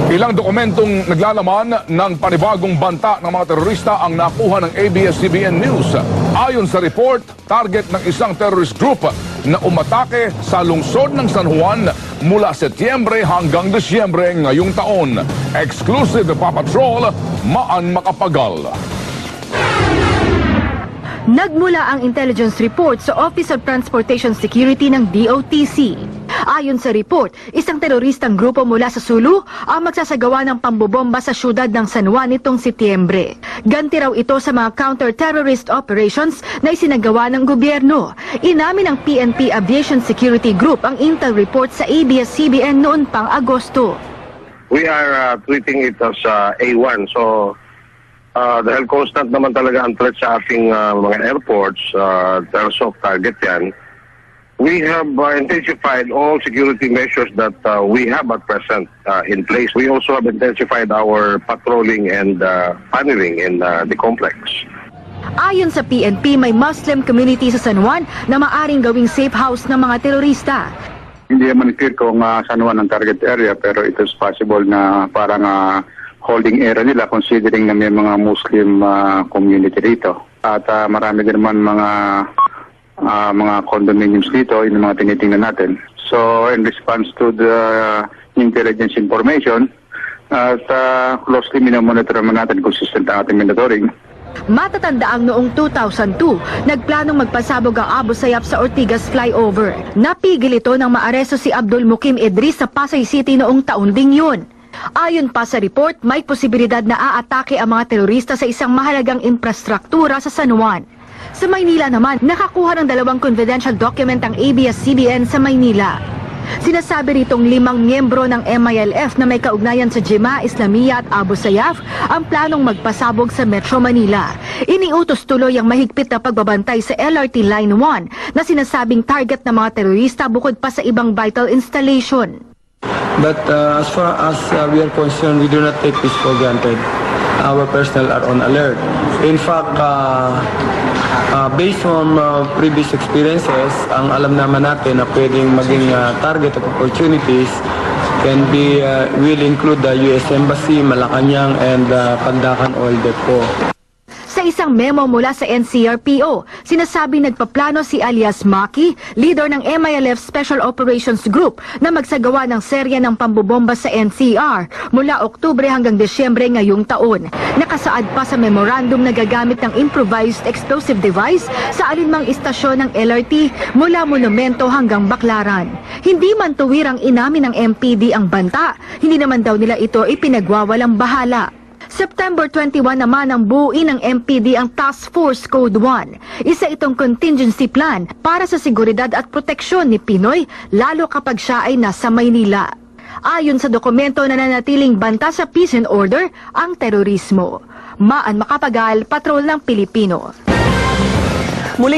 Ilang dokumentong naglalaman ng panibagong banta ng mga terorista ang nakuha ng ABS-CBN News. Ayon sa report, target ng isang terrorist group na umatake sa lungsod ng San Juan mula Setyembre hanggang Disyembre ngayong taon. Exclusive Papa Patrol, Maan Makapagal. Nagmula ang intelligence report sa Office of Transportation Security ng DOTC. Ayon sa report, isang teroristang grupo mula sa Sulu ang magsasagawa ng pambobomba sa syudad ng San Juan nitong Setyembre. Ganti raw ito sa mga counter-terrorist operations na isinagawa ng gobyerno. Inamin ng PNP Aviation Security Group ang intel report sa ABS-CBN noon pang Agosto. We are treating it as A1. So, dahil constant naman talaga ang threat sa ating mga airports, terms of target yan, we have intensified all security measures that we have at present in place. We also have intensified our patrolling and paneling in the complex. Ayon sa PNP, may Muslim community sa San Juan na maaring gawing safe house ng mga terorista. Hindi naman clear kung San Juan ang target area, pero it is possible na parang holding area nila considering na may mga Muslim community dito. At marami din naman mga condominiums dito, yun ang mga tinitingnan natin. So in response to the intelligence information, at closely minomonitor naman natin consistent ang ating monitoring. Matatandaang noong 2002, nagplanong magpasabog ang Abu Sayyaf sa Ortigas flyover. Napigil ito nang maaresto si Abdul Mukim Idris sa Pasay City noong taon ding yun. Ayon pa sa report, may posibilidad na aatake ang mga terorista sa isang mahalagang infrastruktura sa San Juan. Sa Maynila naman, nakakuha ng 2 confidential document ang ABS-CBN sa Maynila. Sinasabi ritong 5 miyembro ng MILF na may kaugnayan sa Jemaah Islamiyya at Abu Sayyaf ang planong magpasabog sa Metro Manila. Iniutos tuloy ang mahigpit na pagbabantay sa LRT Line 1 na sinasabing target ng mga terorista bukod pa sa ibang vital installation. But as far as we are concerned, we do not take this for granted. Our personnel are on alert. In fact, based on previous experiences, ang alam naman natin na pwedeng maging target of opportunities will include the US Embassy, Malacanang, and Pandacan Oil Depot. Sa isang memo mula sa NCRPO, sinasabing nagpaplano si alias Maki, leader ng MILF Special Operations Group, na magsagawa ng serya ng pambobomba sa NCR mula Oktubre hanggang Disyembre ngayong taon. Nakasaad pa sa memorandum na gagamit ng improvised explosive device sa alinmang istasyon ng LRT mula Monumento hanggang Baclaran. Hindi man tuwirang inamin ng MPD ang banta, hindi naman daw nila ito ipinagwawalang bahala. September 21 naman ang buuin ng MPD ang Task Force Code 1. Isa itong contingency plan para sa seguridad at proteksyon ni Pinoy, lalo kapag siya ay nasa Maynila. Ayon sa dokumento, nananatiling banta sa peace and order ang terorismo. Maan Makapagal, Patrol ng Pilipino.